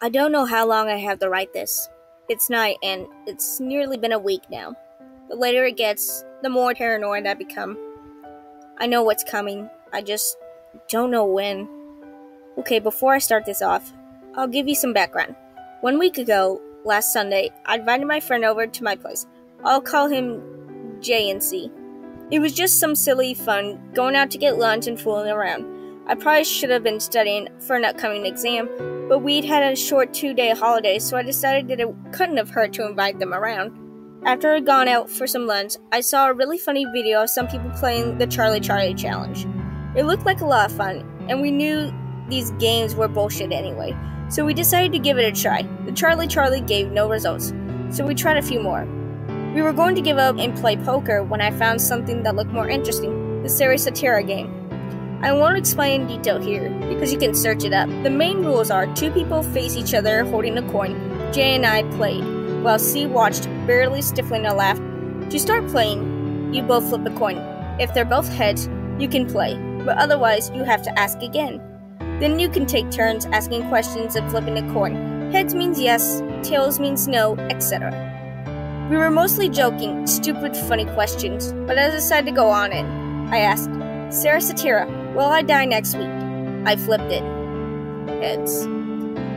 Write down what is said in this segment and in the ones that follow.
I don't know how long I have to write this. It's night, and it's nearly been a week now. The later it gets, the more paranoid I become. I know what's coming, I just don't know when. Okay, before I start this off, I'll give you some background. 1 week ago, last Sunday, I invited my friend over to my place. I'll call him J and C. It was just some silly fun, going out to get lunch and fooling around. I probably should have been studying for an upcoming exam, but we'd had a short 2-day holiday, so I decided that it couldn't have hurt to invite them around. After I'd gone out for some lunch, I saw a really funny video of some people playing the Charlie Challenge. It looked like a lot of fun, and we knew these games were bullshit anyway, so we decided to give it a try. The Charlie gave no results, so we tried a few more. We were going to give up and play poker when I found something that looked more interesting, the Sara Sarita game. I won't explain in detail here, because you can search it up. The main rules are 2 people face each other holding a coin. Jay and I played, while C watched, barely stifling a laugh. To start playing, you both flip a coin. If they're both heads, you can play, but otherwise you have to ask again. Then you can take turns asking questions and flipping a coin. Heads means yes, tails means no, etc. We were mostly joking, stupid, funny questions, but as I decided to go on it, I asked, Sara Sarita, will I die next week? I flipped it. Heads.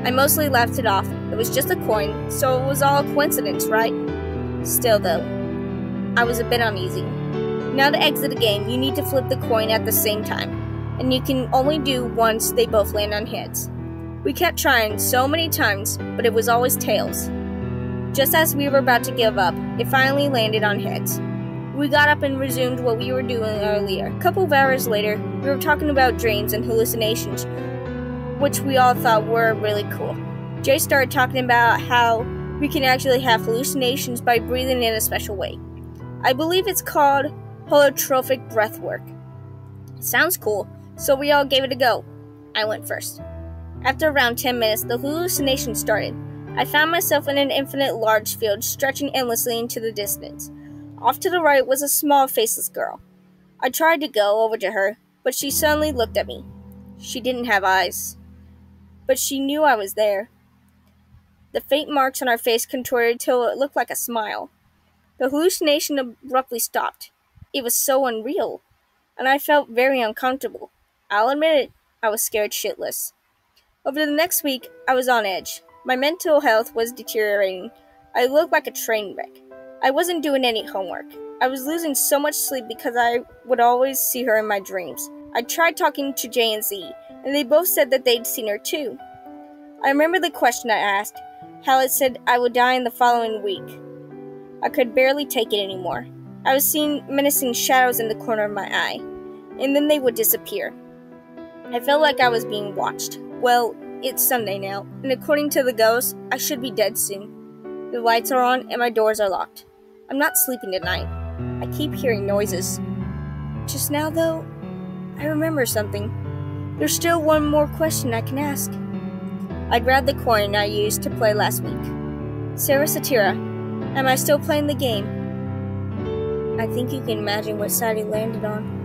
I mostly laughed it off. It was just a coin, so it was all a coincidence, right? Still though, I was a bit uneasy. Now to exit the game, you need to flip the coin at the same time, and you can only do once they both land on heads. We kept trying so many times, but it was always tails. Just as we were about to give up, it finally landed on heads. We got up and resumed what we were doing earlier. A couple of hours later, we were talking about dreams and hallucinations, which we all thought were really cool. Jay started talking about how we can actually have hallucinations by breathing in a special way. I believe it's called holotrophic breathwork. It sounds cool, so we all gave it a go. I went first. After around 10 minutes, the hallucination started. I found myself in an infinite large field stretching endlessly into the distance. Off to the right was a small, faceless girl. I tried to go over to her, but she suddenly looked at me. She didn't have eyes, but she knew I was there. The faint marks on her face contorted till it looked like a smile. The hallucination abruptly stopped. It was so unreal, and I felt very uncomfortable. I'll admit it, I was scared shitless. Over the next week, I was on edge. My mental health was deteriorating. I looked like a train wreck. I wasn't doing any homework. I was losing so much sleep because I would always see her in my dreams. I tried talking to J and Z, and they both said that they'd seen her too. I remember the question I asked, how it said I would die in the following week. I could barely take it anymore. I was seeing menacing shadows in the corner of my eye, and then they would disappear. I felt like I was being watched. Well, it's Sunday now, and according to the ghost, I should be dead soon. The lights are on and my doors are locked. I'm not sleeping tonight. I keep hearing noises. Just now, though, I remember something. There's still one more question I can ask. I grabbed the coin I used to play last week. Sara Sarita, am I still playing the game? I think you can imagine what side he landed on.